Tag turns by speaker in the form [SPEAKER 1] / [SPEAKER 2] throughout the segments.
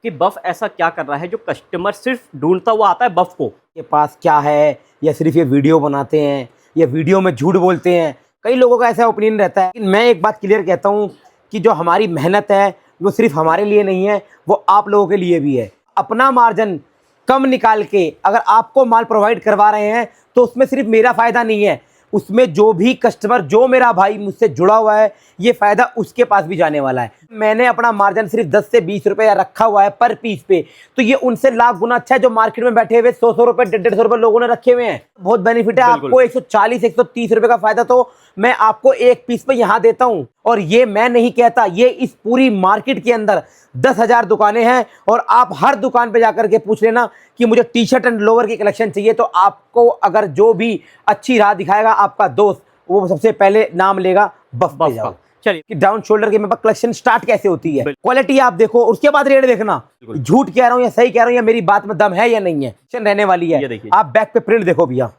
[SPEAKER 1] कि बफ ऐसा क्या कर रहा है जो कस्टमर सिर्फ ढूंढता हुआ आता है बफ को।
[SPEAKER 2] के पास क्या है, या सिर्फ ये वीडियो बनाते हैं, या वीडियो में झूठ बोलते हैं। कई लोगों का ऐसा ओपिनियन रहता है। मैं एक बात क्लियर कहता हूँ कि जो हमारी मेहनत है वो सिर्फ हमारे लिए नहीं है, वो आप लोगों के लिए भी है। अपना मार्जिन कम निकाल के अगर आपको माल प्रोवाइड करवा रहे हैं तो उसमें सिर्फ मेरा फ़ायदा नहीं है, उसमें जो भी कस्टमर, जो मेरा भाई मुझसे जुड़ा हुआ है, ये फ़ायदा उसके पास भी जाने वाला है। मैंने अपना मार्जिन सिर्फ 10 से 20 रुपये रखा हुआ है पर पीस पे, तो ये उनसे लाख गुना अच्छा है जो मार्केट में बैठे हुए 100 रुपये 150 रुपये लोगों ने रखे हुए हैं। बहुत बेनिफिट है आपको। 140 130 रुपये का फायदा तो मैं आपको एक पीस पे यहाँ देता हूँ। और ये मैं नहीं कहता, ये इस पूरी मार्केट के अंदर 10,000 दुकानें हैं और आप हर दुकान पे जाकर के पूछ लेना कि मुझे टी शर्ट एंड लोअर की कलेक्शन चाहिए, तो आपको अगर जो भी अच्छी राह दिखाएगा आपका दोस्त, वो सबसे पहले नाम लेगा बफ पे जाओ।
[SPEAKER 1] चलिए
[SPEAKER 2] कि डाउन शोल्डर के मेरे पास कलेक्शन स्टार्ट कैसे होती है, क्वालिटी आप देखो, उसके बाद रेट देखना। झूठ कह रहा हूँ या सही कह रहा हूँ, या मेरी बात में दम है या नहीं है, रहने वाली है। आप बैक पे प्रिंट देखो भैया।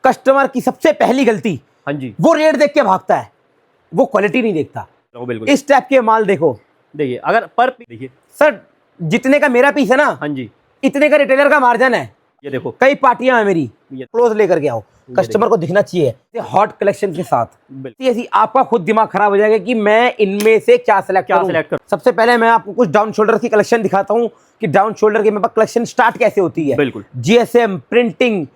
[SPEAKER 2] कस्टमर की सबसे पहली गलती,
[SPEAKER 1] हाँ जी,
[SPEAKER 2] वो रेट देख के भागता है, वो क्वालिटी नहीं देखता।
[SPEAKER 1] बिल्कुल
[SPEAKER 2] इस टाइप के माल देखो।
[SPEAKER 1] देखिए अगर पर देखिए
[SPEAKER 2] सर, जितने का मेरा पीस है ना,
[SPEAKER 1] हाँ जी,
[SPEAKER 2] इतने का रिटेलर का मार्जिन है।
[SPEAKER 1] ये देखो
[SPEAKER 2] कई पार्टियां हैं मेरी, क्लोज लेकर के आओ, कस्टमर को दिखना चाहिए हॉट कलेक्शन के साथ। ऐसी आपका खुद दिमाग खराब हो जाएगा कि मैं इनमें से क्या सिलेक्ट करूं। सबसे पहले मैं आपको कुछ डाउन शोल्डर की कलेक्शन दिखाता हूं कि डाउन शोल्डर के मेरे पास कलेक्शन स्टार्ट कैसे होती है।
[SPEAKER 1] बिल्कुल
[SPEAKER 2] जीएसएम, प्रिंटिंग,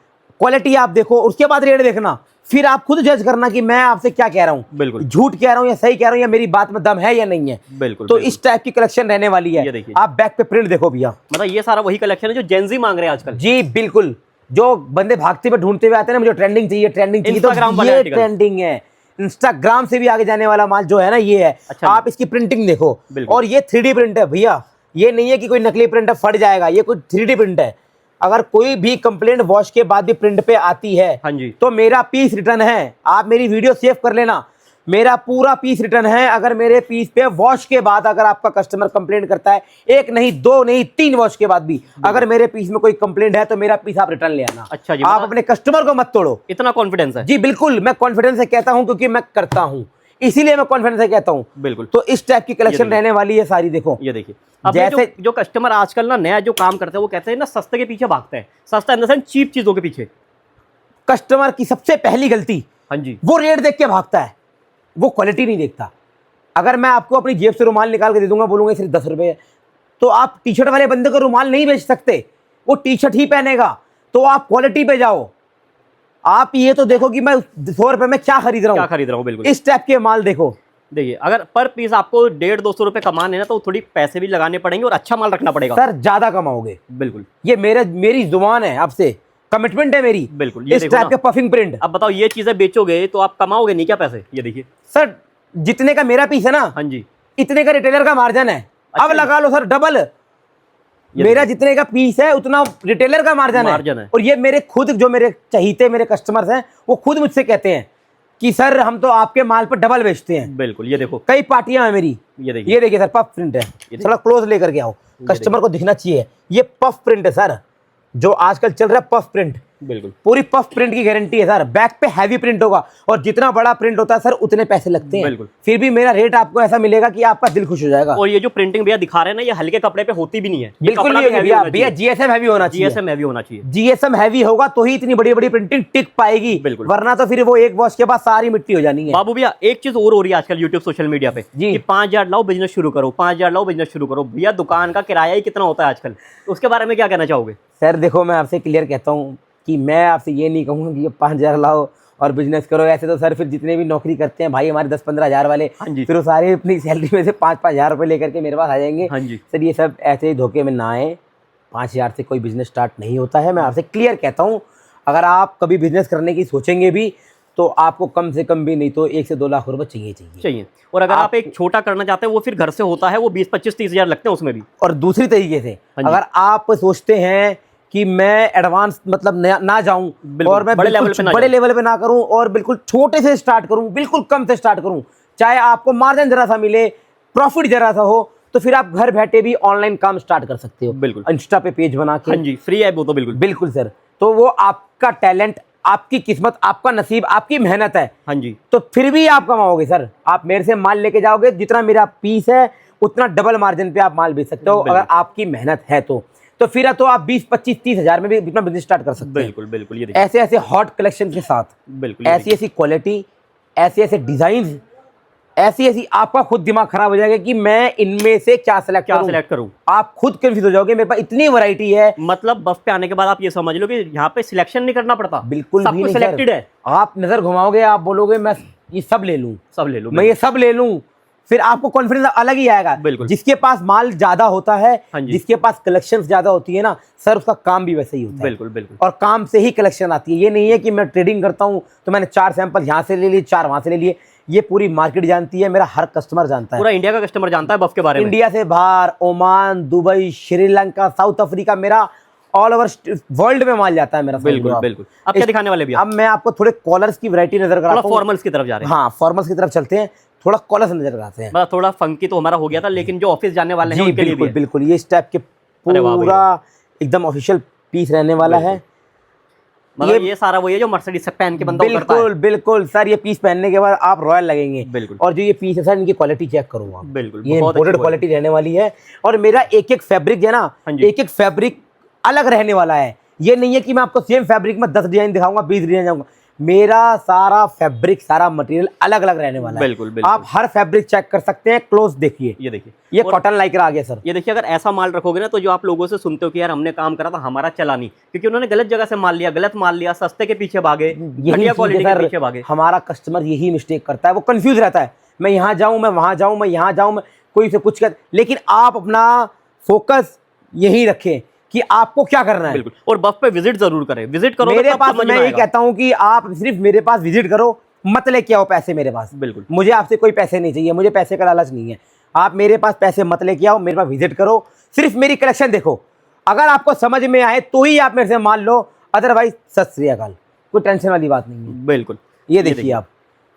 [SPEAKER 2] क्वालिटी आप देखो, उसके बाद रेट देखना, फिर आप खुद जज करना कि मैं आपसे क्या कह रहा हूँ,
[SPEAKER 1] बिल्कुल
[SPEAKER 2] झूठ कह रहा हूँ या सही कह रहा हूँ, या मेरी बात में दम है या नहीं है।
[SPEAKER 1] बिल्कुल
[SPEAKER 2] तो इस टाइप की कलेक्शन रहने वाली है। आप बैक पे प्रिंट देखो भैया,
[SPEAKER 1] मतलब ये सारा वही कलेक्शन है जो जेंजी मांग रहे हैं आजकल।
[SPEAKER 2] जी बिल्कुल। जो बंदे भागते हुए ढूंढते हुए आते हैं ना, मुझे ट्रेंडिंग चाहिए, ट्रेंडिंग चाहिए, तो ये ट्रेंडिंग है। इंस्टाग्राम से भी आगे जाने वाला माल जो है ना, ये है।
[SPEAKER 1] अच्छा,
[SPEAKER 2] आप इसकी प्रिंटिंग देखो, और ये 3D प्रिंट है भैया, ये नहीं है कि कोई नकली प्रिंट है फट जाएगा, ये कोई 3D प्रिंट है। अगर कोई भी कंप्लेंट वॉश के बाद भी प्रिंट पे आती है,
[SPEAKER 1] हाँ जी,
[SPEAKER 2] तो मेरा पीस रिटर्न है। आप मेरी वीडियो सेव कर लेना, मेरा पूरा पीस रिटर्न है। अगर मेरे पीस पे वॉश के बाद अगर आपका कस्टमर कंप्लेंट करता है, एक नहीं, दो नहीं, 3 वॉश के बाद भी अगर मेरे पीस में कोई कंप्लेंट है, तो मेरा पीस आप रिटर्न ले आना।
[SPEAKER 1] अच्छा जी,
[SPEAKER 2] आप अपने कस्टमर को मत तोड़ो।
[SPEAKER 1] इतना कॉन्फिडेंस है?
[SPEAKER 2] जी बिल्कुल, मैं कॉन्फिडेंस से कहता हूं क्योंकि मैं करता हूं, इसीलिए मैं कॉन्फिडेंस से कहता हूं।
[SPEAKER 1] बिल्कुल।
[SPEAKER 2] तो इस टाइप की कलेक्शन रहने वाली है सारी। देखो
[SPEAKER 1] ये देखिए, अब जैसे जो कस्टमर आजकल ना नया जो काम करते हैं, वो कहते हैं ना सस्ते के पीछे भागते हैं। सस्ता इन द सेंस चीप चीजों के पीछे।
[SPEAKER 2] कस्टमर की सबसे पहली गलती,
[SPEAKER 1] हाँ जी,
[SPEAKER 2] वो रेट देख के भागता है, वो क्वालिटी नहीं देखता। अगर मैं आपको अपनी जेब से रुमाल निकाल के दे दूंगा, बोलूंगा सिर्फ 10 रुपए है, तो आप टी शर्ट वाले बंदे को रुमाल नहीं बेच सकते, वो टी शर्ट ही पहनेगा। तो आप क्वालिटी पे जाओ। आप ये तो देखो कि मैं 100 रुपए में क्या खरीद रहा हूँ।
[SPEAKER 1] बिल्कुल
[SPEAKER 2] इस टाइप के माल देखो।
[SPEAKER 1] देखिए, अगर पर पीस आपको 150-200 रुपए कमाने हैं ना, तो थोड़ी पैसे भी लगाने पड़ेंगे और अच्छा माल रखना पड़ेगा।
[SPEAKER 2] सर ज्यादा कमाओगे।
[SPEAKER 1] बिल्कुल,
[SPEAKER 2] ये मेरी जुबान है, आपसे कमिटमेंट है मेरी।
[SPEAKER 1] बिल्कुल।
[SPEAKER 2] इस टाइप के पफिंग प्रिंट।
[SPEAKER 1] अब बताओ, ये चीजें बेचोगे तो आप कमाओगे नहीं क्या पैसे? ये देखिए
[SPEAKER 2] सर, जितने का मेरा पीस है ना,
[SPEAKER 1] हाँ जी,
[SPEAKER 2] इतने का रिटेलर का मार्जिन है। अब लगा लो सर डबल, मेरा जितने का पीस है उतना रिटेलर का मार्जिन है। और ये मेरे खुद जो मेरे चहीते मेरे कस्टमर्स हैं, वो खुद मुझसे कहते हैं कि सर हम तो आपके माल पर डबल बेचते हैं।
[SPEAKER 1] बिल्कुल, ये देखो
[SPEAKER 2] कई पार्टियां हैं मेरी। ये देखिए सर, पफ प्रिंट है, थोड़ा क्लोज लेकर के आओ, कस्टमर को दिखना चाहिए। ये पफ प्रिंट है सर, जो आजकल चल रहा है पफ प्रिंट।
[SPEAKER 1] बिल्कुल,
[SPEAKER 2] पूरी पफ प्रिंट की गारंटी है सर। बैक पे हैवी प्रिंट होगा, और जितना बड़ा प्रिंट होता है सर उतने पैसे लगते हैं।
[SPEAKER 1] बिल्कुल।
[SPEAKER 2] फिर भी मेरा रेट आपको ऐसा मिलेगा कि आपका दिल खुश हो जाएगा।
[SPEAKER 1] और ये जो प्रिंटिंग भैया दिखा रहे हैं ना, ये हल्के कपड़े पे होती भी नहीं है।
[SPEAKER 2] बिल्कुल नहीं होगी भैया, जीएसएम हैवी होना चाहिए।
[SPEAKER 1] जीएसएम हैवी होना चाहिए।
[SPEAKER 2] जीएसएम हैवी होगा तो ही इतनी बड़ी बड़ी प्रिंटिंग टिक पाएगी, वरना तो फिर वो एक वॉश के बाद सारी मिट्टी हो जानी है।
[SPEAKER 1] बाबू भैया, एक चीज और हो रही है आजकल यूट्यूब सोशल मीडिया पे
[SPEAKER 2] जी,
[SPEAKER 1] 5,000 लाओ बिजनेस शुरू करो, 5,000 लाओ बिजनेस शुरू करो। भैया दुकान का किराया ही कितना होता है आजकल, उसके बारे में क्या कहना चाहोगे?
[SPEAKER 2] सर देखो, मैं आपसे क्लियर कहता हूँ कि मैं आपसे ये नहीं कहूँगा कि 5,000 लाओ और बिजनेस करो। ऐसे तो सर फिर जितने भी नौकरी करते हैं भाई हमारे 10-15 हज़ार वाले, फिर वो सारे अपनी सैलरी में से 5-5 हज़ार रुपये लेकर के मेरे पास आ जाएंगे। सर ये सब ऐसे ही धोखे में ना आए। 5,000 से कोई बिजनेस स्टार्ट नहीं होता है। मैं आपसे क्लियर कहता हूँ, अगर आप कभी बिजनेस करने की सोचेंगे भी तो आपको कम से कम भी नहीं तो 1 से 2 लाख रुपए चाहिए।
[SPEAKER 1] और अगर आप एक छोटा करना चाहते हैं, वो फिर घर से होता है, वो 20-25-30 हज़ार लगते हैं उसमें भी।
[SPEAKER 2] और दूसरी तरीके से अगर आप सोचते हैं कि मैं एडवांस मतलब ना जाऊं और मैं बड़े लेवल पे ना करूं और बिल्कुल छोटे से स्टार्ट करूं, बिल्कुल कम से स्टार्ट करूं, चाहे आपको मार्जिन जरा सा मिले, प्रॉफिट जरा सा हो, तो फिर आप घर बैठे भी ऑनलाइन काम स्टार्ट कर सकते हो।
[SPEAKER 1] बिल्कुल,
[SPEAKER 2] इंस्टा पे पेज बना के।
[SPEAKER 1] हाँ जी, फ्री है वो तो। बिल्कुल
[SPEAKER 2] सर, तो वो आपका टैलेंट, आपकी किस्मत, आपका नसीब, आपकी मेहनत है।
[SPEAKER 1] हाँ जी,
[SPEAKER 2] तो फिर भी आप कमाओगे सर। आप मेरे से माल लेके जाओगे, जितना मेरा पीस है उतना डबल मार्जिन पे आप माल बेच सकते हो अगर आपकी मेहनत है तो फिर तो आप 20, 25, 30 हजार में भी अपना बिजनेस स्टार्ट कर सकते हैं।
[SPEAKER 1] बिल्कुल बिल्कुल, ये देखिए
[SPEAKER 2] ऐसे ऐसे हॉट कलेक्शन के साथ,
[SPEAKER 1] बिल्कुल, ये
[SPEAKER 2] ऐसी ऐसी क्वालिटी, ऐसे ऐसे डिजाइन, ऐसी ऐसी, आपका खुद दिमाग खराब हो जाएगा कि मैं इनमें से क्या सिलेक्ट करूं। आप खुद कंफ्यूज हो जाओगे, मेरे पास इतनी वैरायटी है।
[SPEAKER 1] मतलब बफ पे आने के बाद आप ये समझ लो कि यहाँ पे सिलेक्शन नहीं करना पड़ता,
[SPEAKER 2] बिल्कुल
[SPEAKER 1] सब
[SPEAKER 2] भी
[SPEAKER 1] कुछ
[SPEAKER 2] नहीं
[SPEAKER 1] सिलेक्टेड
[SPEAKER 2] सर।
[SPEAKER 1] है।
[SPEAKER 2] आप नजर घुमाओगे, आप बोलोगे मैं ये सब ले लूं,
[SPEAKER 1] सब ले लो,
[SPEAKER 2] मैं ये सब ले लूं, फिर आपको कॉन्फिडेंस अलग ही आएगा।
[SPEAKER 1] बिल्कुल।
[SPEAKER 2] जिसके पास माल ज्यादा होता है,
[SPEAKER 1] हाँ जी।
[SPEAKER 2] जिसके पास कलेक्शन ज्यादा होती है ना सर, उसका काम भी वैसे ही होता है।
[SPEAKER 1] बिल्कुल बिल्कुल,
[SPEAKER 2] और काम से ही कलेक्शन आती है। ये नहीं है कि मैं ट्रेडिंग करता हूं तो मैंने 4 सैंपल यहाँ से ले लिए, 4 वहां से ले लिए। ये पूरी मार्केट जानती है, मेरा हर कस्टमर जानता है,
[SPEAKER 1] पूरा इंडिया का कस्टमर जानता है बफ के बारे में।
[SPEAKER 2] इंडिया से बाहर, Oman, Dubai, Sri Lanka, south Africa, मेरा ऑल ओवर वर्ल्ड में माल जाता है मेरा।
[SPEAKER 1] बिल्कुल बिल्कुल। अब क्या दिखाने वाले भैया?
[SPEAKER 2] अब मैं आपको थोड़े कॉलर्स की वैरायटी नजर कराता हूं।
[SPEAKER 1] फॉर्मल्स की तरफ जा रहे हैं।
[SPEAKER 2] हाँ, फॉर्मल्स की तरफ चलते हैं, थोड़ा कॉलर्स नजर कराते हैं।
[SPEAKER 1] मतलब थोड़ा फंकी तो हमारा हो गया था, लेकिन जो ऑफिस जाने वाले हैं
[SPEAKER 2] जी
[SPEAKER 1] उनके लिए भी
[SPEAKER 2] बिल्कुल
[SPEAKER 1] है।
[SPEAKER 2] बिल्कुल, ये इस टाइप के
[SPEAKER 1] अरे वाह
[SPEAKER 2] पूरा एकदम ऑफिशियल पीस रहने वाला है।
[SPEAKER 1] मतलब ये सारा वही है जो मर्सिडीज से पहन के बंदा उतरता है।
[SPEAKER 2] बिल्कुल बिल्कुल सर, ये पीस पहनने के बाद आप रॉयल लगेंगे।
[SPEAKER 1] बिल्कुल।
[SPEAKER 2] और जो ये पीस है सर, इनकी क्वालिटी चेक करो आप।
[SPEAKER 1] बिल्कुल,
[SPEAKER 2] ये
[SPEAKER 1] बहुत
[SPEAKER 2] इम्पोर्टेड
[SPEAKER 1] अच्छी
[SPEAKER 2] क्वालिटी रहने वाली है। और मेरा एक एक फैब्रिक है ना,
[SPEAKER 1] हाँ जी।
[SPEAKER 2] एक एक फैब्रिक अलग रहने वाला है। ये नहीं है कि मैं आपको सेम फैब्रिक में 10 डिजाइन दिखाऊंगा, 20 डिजाइन जाऊंगा। मेरा सारा फैब्रिक, सारा मटेरियल अलग अलग रहने वाला है।
[SPEAKER 1] बिल्कुल बिल्कुल।
[SPEAKER 2] आप हर फैब्रिक चेक कर सकते हैं। क्लोज देखिए,
[SPEAKER 1] ये देखिए,
[SPEAKER 2] ये कॉटन लाइक्रा आ गया सर।
[SPEAKER 1] ये देखिए, अगर ऐसा माल रखोगे ना तो जो आप लोगों से सुनते हो कि यार हमने काम करा था, हमारा चला नहीं, क्योंकि उन्होंने गलत जगह से माल लिया, गलत माल लिया, सस्ते के पीछे भागे, घटिया क्वालिटी के पीछे भागे।
[SPEAKER 2] हमारा कस्टमर यही मिस्टेक करता है, वो कंफ्यूज रहता है, मैं यहाँ जाऊँ, मैं वहाँ जाऊँ, मैं यहाँ जाऊँ, मैं कोई से कुछ कर। लेकिन आप अपना फोकस यही रखें कि आपको क्या करना है।
[SPEAKER 1] बिल्कुल। और बफ पे विजिट जरूर करें, विजिट करो
[SPEAKER 2] मेरे
[SPEAKER 1] तो
[SPEAKER 2] पास, मैं ये कहता हूँ कि आप सिर्फ मेरे पास विजिट करो, मत लेके आओ पैसे मेरे पास।
[SPEAKER 1] बिल्कुल।
[SPEAKER 2] मुझे आपसे कोई पैसे नहीं चाहिए, मुझे पैसे का लालच नहीं है। आप मेरे पास पैसे मत लेके आओ, मेरे पास विजिट करो, सिर्फ मेरी कलेक्शन देखो। अगर आपको समझ में आए तो ही आप मेरे से माल लो, अदरवाइज सत श्री अकाल, कोई टेंशन वाली बात नहीं है।
[SPEAKER 1] बिल्कुल।
[SPEAKER 2] ये देखिए आप,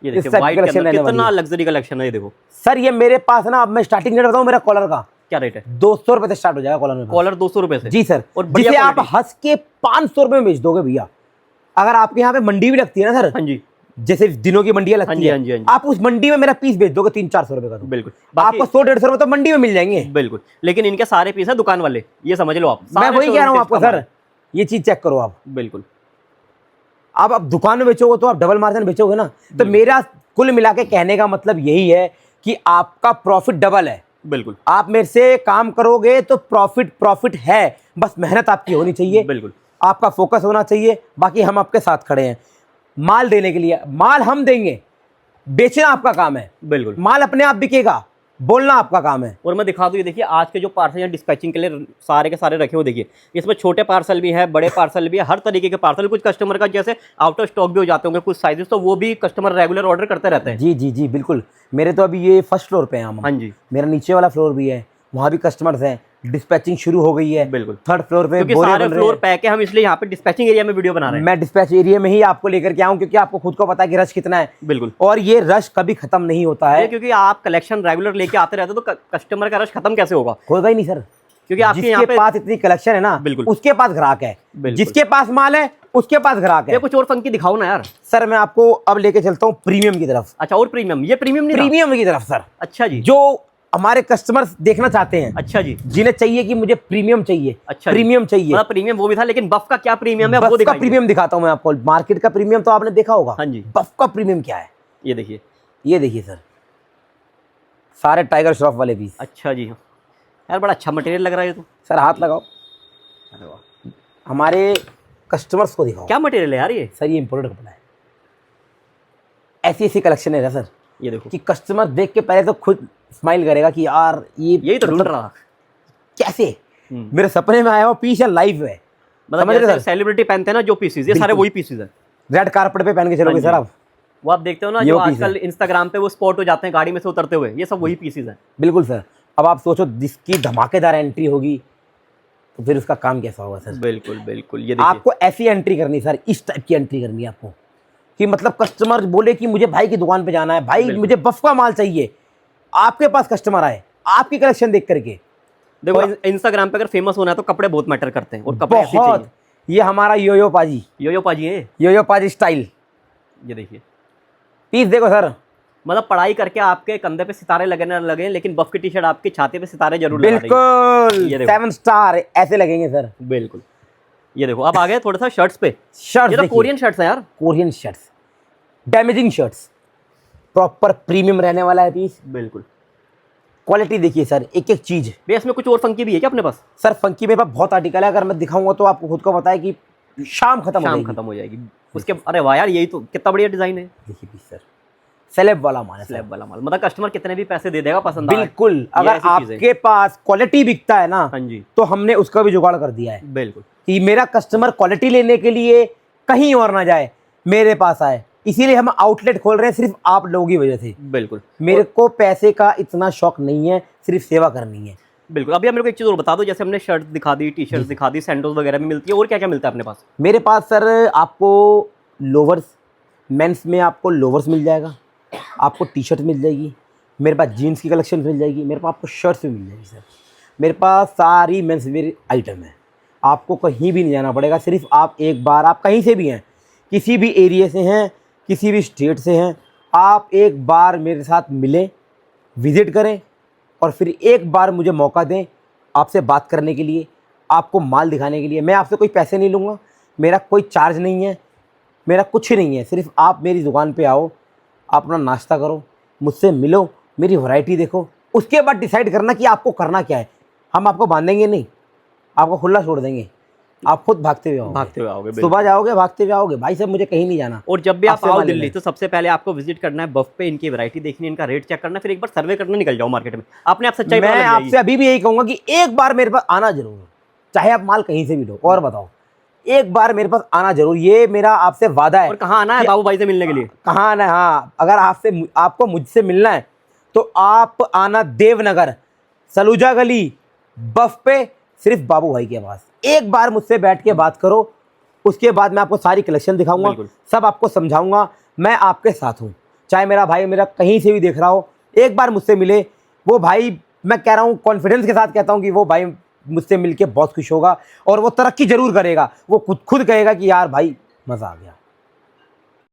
[SPEAKER 1] ये
[SPEAKER 2] इस
[SPEAKER 1] देखिए
[SPEAKER 2] टाइप की
[SPEAKER 1] व्हाइट
[SPEAKER 2] कलेक्शन
[SPEAKER 1] कलर,
[SPEAKER 2] रहने वाली
[SPEAKER 1] कितना
[SPEAKER 2] है।
[SPEAKER 1] लग्जरी कलेक्शन है ये देखो।
[SPEAKER 2] सर ये मेरे पास ना, अब मैं स्टार्टिंग रेट बताऊं मेरा कॉलर का,
[SPEAKER 1] क्या रेट है?
[SPEAKER 2] 200 रुपए से स्टार्ट हो जाएगा कॉलर में।
[SPEAKER 1] कॉलर 200 रुपए से?
[SPEAKER 2] जी सर।
[SPEAKER 1] और बढ़िया
[SPEAKER 2] जिसे आप
[SPEAKER 1] quality।
[SPEAKER 2] हंस के 500 रुपए में बेच दोगे भैया। अगर आपके यहाँ पे मंडी भी लगती है ना सर,
[SPEAKER 1] हाँ जी,
[SPEAKER 2] जैसे दिनों की मंडियां लगती
[SPEAKER 1] हाँ जी,
[SPEAKER 2] है,
[SPEAKER 1] हाँ जी, हाँ जी।
[SPEAKER 2] आप उस मंडी में मेरा पीस बेच दोगे 300-400 रुपए का तो।
[SPEAKER 1] बिल्कुल।
[SPEAKER 2] आपको 100-150 रुपए तो मंडी में मिल जाएंगे।
[SPEAKER 1] बिल्कुल, लेकिन इनके सारे पीस है दुकान वाले, ये समझ लो आप।
[SPEAKER 2] मैं
[SPEAKER 1] सारे
[SPEAKER 2] वही कह रहा हूँ
[SPEAKER 1] showroom
[SPEAKER 2] आपको
[SPEAKER 1] page का
[SPEAKER 2] सर, ये चीज चेक करो आप।
[SPEAKER 1] बिल्कुल।
[SPEAKER 2] अब आप दुकान में बेचोगे तो आप डबल मार्जिन बेचोगे ना, तो मेरा कुल मिला के कहने का मतलब यही है कि आपका प्रॉफिट डबल है।
[SPEAKER 1] बिल्कुल
[SPEAKER 2] आप मेरे से काम करोगे तो प्रॉफिट है, बस मेहनत आपकी होनी चाहिए,
[SPEAKER 1] बिल्कुल।
[SPEAKER 2] आपका फोकस होना चाहिए। बाकी हम आपके साथ खड़े हैं माल देने के लिए। माल हम देंगे, बेचना आपका काम है।
[SPEAKER 1] बिल्कुल।
[SPEAKER 2] माल अपने आप बिकेगा, बोलना आपका काम है।
[SPEAKER 1] और मैं दिखा दूं, ये देखिए आज के जो पार्सल यहाँ डिस्पैचिंग के लिए सारे के सारे रखे हुए देखिए, इसमें छोटे पार्सल भी है, बड़े पार्सल भी है, हर तरीके के पार्सल। कुछ कस्टमर का जैसे आउट ऑफ स्टॉक भी हो जाते होंगे कुछ साइजेस, तो वो भी कस्टमर रेगुलर ऑर्डर करते रहते हैं।
[SPEAKER 2] जी जी जी बिल्कुल। मेरे तो अभी ये फर्स्ट फ्लोर पे हैं हम।
[SPEAKER 1] हाँ जी,
[SPEAKER 2] मेरा नीचे वाला फ्लोर भी है, वहाँ भी कस्टमर्स हैं, डिस्पैचिंग शुरू हो गई है।
[SPEAKER 1] बिल्कुल।
[SPEAKER 2] थर्ड फ्लोर पे
[SPEAKER 1] क्योंकि
[SPEAKER 2] बोरे
[SPEAKER 1] सारे
[SPEAKER 2] बन रहे
[SPEAKER 1] फ्लोर
[SPEAKER 2] हैं।
[SPEAKER 1] पैक है, हम इसलिए यहाँ पे डिस्पैचिंग एरिया में वीडियो बना रहे हैं।
[SPEAKER 2] मैं डिस्पैच एरिया में ही आपको लेकर के आऊँ, क्योंकि आपको खुद को पता है कि रश कितना है।
[SPEAKER 1] बिल्कुल।
[SPEAKER 2] और ये रश कभी खत्म नहीं होता है,
[SPEAKER 1] क्योंकि आप कलेक्शन रेगुलर लेके आते रहते हो तो कस्टमर का रश खत्म कैसे होगा?
[SPEAKER 2] होगा ही नहीं सर।
[SPEAKER 1] क्योंकि आपके यहाँ
[SPEAKER 2] जिसके
[SPEAKER 1] पे
[SPEAKER 2] पास इतनी कलेक्शन है ना,
[SPEAKER 1] बिल्कुल।
[SPEAKER 2] उसके पास ग्राहक है।
[SPEAKER 1] बिल्कुल।
[SPEAKER 2] जिसके पास माल है उसके पास ग्राहक है।
[SPEAKER 1] ये कुछ और फंकी दिखाओ ना यार।
[SPEAKER 2] सर मैं आपको अब लेके चलता हूँ प्रीमियम की तरफ।
[SPEAKER 1] अच्छा, और प्रीमियम? ये प्रीमियम नहीं था?
[SPEAKER 2] प्रीमियम की तरफ सर,
[SPEAKER 1] अच्छा जी,
[SPEAKER 2] जो हमारे कस्टमर्स देखना चाहते हैं।
[SPEAKER 1] अच्छा जी,
[SPEAKER 2] जिन्हें चाहिए कि मुझे प्रीमियम चाहिए।
[SPEAKER 1] अच्छा,
[SPEAKER 2] प्रीमियम चाहिए।
[SPEAKER 1] मतलब प्रीमियम वो भी था, लेकिन बफ का क्या प्रीमियम है वो
[SPEAKER 2] बफ का
[SPEAKER 1] दिखाइए।
[SPEAKER 2] प्रीमियम दिखाता हूं मैं आपको। मार्केट का प्रीमियम तो आपने देखा होगा।
[SPEAKER 1] हाँ जी।
[SPEAKER 2] बफ का प्रीमियम क्या है
[SPEAKER 1] ये देखिए,
[SPEAKER 2] ये देखिए सर, सारे टाइगर श्रॉफ वाले पीस।
[SPEAKER 1] अच्छा जी यार, बड़ा अच्छा मटेरियल लग रहा है ये तो।
[SPEAKER 2] सर हाथ लगाओ,
[SPEAKER 1] अरे वाह,
[SPEAKER 2] हमारे कस्टमर्स को दिखाओ।
[SPEAKER 1] क्या मटेरियल है यार ये?
[SPEAKER 2] सर ये इम्पोर्टेड कपड़ा है। ऐसी ऐसी कलेक्शन है ना सर
[SPEAKER 1] ये देखो,
[SPEAKER 2] कि कस्टमर देख के पहले तो खुद स्माइल करेगा कि यार ये
[SPEAKER 1] यही तो ढूंढ रहा।
[SPEAKER 2] कैसे मेरे सपने में आया हुआ पीस या लाइव है। समझ
[SPEAKER 1] मतलब
[SPEAKER 2] रहे
[SPEAKER 1] जैसे
[SPEAKER 2] सर,
[SPEAKER 1] सेलिब्रिटी पहनते हैं ना जो पीसेस, ये सारे
[SPEAKER 2] बिल्कुल।
[SPEAKER 1] वही पीसेस हैं।
[SPEAKER 2] रेड कारपेट पे पहन के चलोगे
[SPEAKER 1] हाँ जी।
[SPEAKER 2] सर आप।
[SPEAKER 1] वो आप देखते हो ना
[SPEAKER 2] ये
[SPEAKER 1] जो
[SPEAKER 2] वो piece
[SPEAKER 1] आजकल इंस्टाग्राम पे वो स्पॉट हो जाते हैं गाड़ी में से उतरते हुए, ये सब वही पीसेस हैं।
[SPEAKER 2] बिल्कुल सर। अब आप सोचो जिसकी धमाकेदार एंट्री होगी तो फिर उसका काम कैसा होगा सर।
[SPEAKER 1] बिल्कुल बिल्कुल, ये देखिए,
[SPEAKER 2] आपको ऐसी एंट्री करनी है सर, इस टाइप की एंट्री करनी है आपको कि मतलब कस्टमर बोले कि मुझे भाई की दुकान पे जाना है, भाई मुझे बफ का माल चाहिए। आपके पास कस्टमर आए आपकी कलेक्शन देख करके।
[SPEAKER 1] देखो इंस्टाग्राम पे अगर फेमस होना है तो कपड़े बहुत मैटर करते हैं, और कपड़े ऐसे
[SPEAKER 2] बहुत।
[SPEAKER 1] चाहिए।
[SPEAKER 2] ये हमारा योयो पाजी,
[SPEAKER 1] यो पाजी है,
[SPEAKER 2] योयो पाजी स्टाइल।
[SPEAKER 1] ये देखिए,
[SPEAKER 2] पीस देखो सर,
[SPEAKER 1] मतलब पढ़ाई करके आपके कंधे पे सितारे लगने लगे, लेकिन बफ की टी शर्ट आपकी छाती पे सितारे जरूर लगा रही है।
[SPEAKER 2] बिल्कुल
[SPEAKER 1] ये देखो।
[SPEAKER 2] 7 स्टार ऐसे लगेंगे सर।
[SPEAKER 1] बिल्कुल। ये देखो, अब आ गए थोड़ा सा शर्ट्स पे।
[SPEAKER 2] शर्ट्स
[SPEAKER 1] ये तो
[SPEAKER 2] देखिए,
[SPEAKER 1] कोरियन शर्ट्स है यार।
[SPEAKER 2] Korean shirts, damaging shirts, proper premium रहने वाला है पीस।
[SPEAKER 1] बिल्कुल।
[SPEAKER 2] क्वालिटी देखिए सर, एक एक चीज।
[SPEAKER 1] भैया इसमें कुछ और फंकी भी है क्या अपने पास?
[SPEAKER 2] सर फंकी में बहुत आर्टिकल है, अगर मैं दिखाऊंगा तो आपको खुद को पता है कि शाम खत्म हो
[SPEAKER 1] शाम
[SPEAKER 2] जाएगी।
[SPEAKER 1] खत्म हो जाएगी उसके। अरे वाह यार, यही तो कितना बढ़िया डिजाइन है।
[SPEAKER 2] देखिए पीस सर, सेलेब वाला माल है सर।
[SPEAKER 1] स्लैब वाला माल, मतलब कस्टमर कितने भी पैसे दे देगा, पसंद आए।
[SPEAKER 2] बिल्कुल,
[SPEAKER 1] ये
[SPEAKER 2] अगर
[SPEAKER 1] ऐसी चीज़ है।
[SPEAKER 2] आपके पास क्वालिटी बिकता है ना,
[SPEAKER 1] हाँ जी।
[SPEAKER 2] तो हमने उसका भी जुगाड़ कर दिया है
[SPEAKER 1] बिल्कुल।
[SPEAKER 2] कि मेरा कस्टमर क्वालिटी लेने के लिए कहीं और ना जाए, मेरे पास आए। इसीलिए हम आउटलेट खोल रहे हैं सिर्फ आप लोगों की वजह से।
[SPEAKER 1] बिल्कुल।
[SPEAKER 2] मेरे को पैसे का इतना शौक नहीं है, सिर्फ सेवा करनी है।
[SPEAKER 1] बिल्कुल। अभी आप मेरे को एक चीज़ और बता दो, जैसे हमने शर्ट दिखा दी, टी शर्ट दिखा दी, सैंडल्स वगैरह भी मिलती है, और क्या क्या मिलता है अपने पास?
[SPEAKER 2] मेरे पास सर आपको लोवर्स, मेंस में आपको लोवर्स मिल जाएगा, आपको टी शर्ट मिल जाएगी, मेरे पास जीन्स की कलेक्शन मिल जाएगी, मेरे पास आपको शर्ट्स भी मिल जाएगी सर। मेरे पास सारी मेंस वेयर आइटम है, आपको कहीं भी नहीं जाना पड़ेगा। सिर्फ आप एक बार, आप कहीं से भी हैं, किसी भी एरिया से हैं, किसी भी स्टेट से हैं, आप एक बार मेरे साथ मिलें, विज़िट करें, और फिर एक बार मुझे मौका दें आपसे बात करने के लिए, आपको माल दिखाने के लिए। मैं आपसे कोई पैसे नहीं लूँगा, मेरा कोई चार्ज नहीं है, मेरा कुछ नहीं है। सिर्फ आप मेरी दुकान पे आओ, आप अपना नाश्ता करो, मुझसे मिलो, मेरी वैरायटी देखो, उसके बाद डिसाइड करना कि आपको करना क्या है। हम आपको बांधेंगे नहीं, आपको खुला छोड़ देंगे, आप खुद भागते हुए आओगे।
[SPEAKER 1] भागते हुए आओगे। बिल्कुल।
[SPEAKER 2] सुबह जाओगे, भागते हुए आओगे। भाई साहब मुझे कहीं नहीं जाना।
[SPEAKER 1] और जब भी आप
[SPEAKER 2] आपसे
[SPEAKER 1] आओ
[SPEAKER 2] माल
[SPEAKER 1] दिल्ली,
[SPEAKER 2] लेना
[SPEAKER 1] तो सबसे पहले आपको विजिट करना है बफ पे, इनकी वैरायटी देखनी है, इनका रेट चेक करना है, फिर एक बार सर्वे करने निकल जाओ मार्केट में, अपने आप सच्चाई पता
[SPEAKER 2] मैं
[SPEAKER 1] लग
[SPEAKER 2] आपसे
[SPEAKER 1] जाएगी।
[SPEAKER 2] अभी भी यही कहूँगा कि एक बार मेरे पास आना जरूर है, चाहे आप माल कहीं से भी लो। और बताओ, एक बार मेरे पास आना जरूर, ये मेरा आपसे वादा है।
[SPEAKER 1] और कहाँ आना है बाबू भाई से मिलने के लिए?
[SPEAKER 2] कहाँ आना है? हाँ, अगर आपको मुझसे मिलना है तो आप आना देवनगर, सलूजा गली, बफ पे, सिर्फ बाबू भाई के पास। एक बार मुझसे बैठ के बात करो, उसके बाद मैं आपको सारी कलेक्शन दिखाऊंगा,
[SPEAKER 1] बिल्कुल।
[SPEAKER 2] सब आपको समझाऊंगा। मैं आपके साथ हूँ, चाहे मेरा भाई मेरा कहीं से भी देख रहा हो, एक बार मुझसे मिले। वो भाई, मैं कह रहा हूँ कॉन्फिडेंस के साथ कहता हूँ कि वो भाई मुझसे मिलके बहुत खुश होगा, और वो तरक्की जरूर करेगा। वो खुद कहेगा कि यार भाई मज़ा आ गया।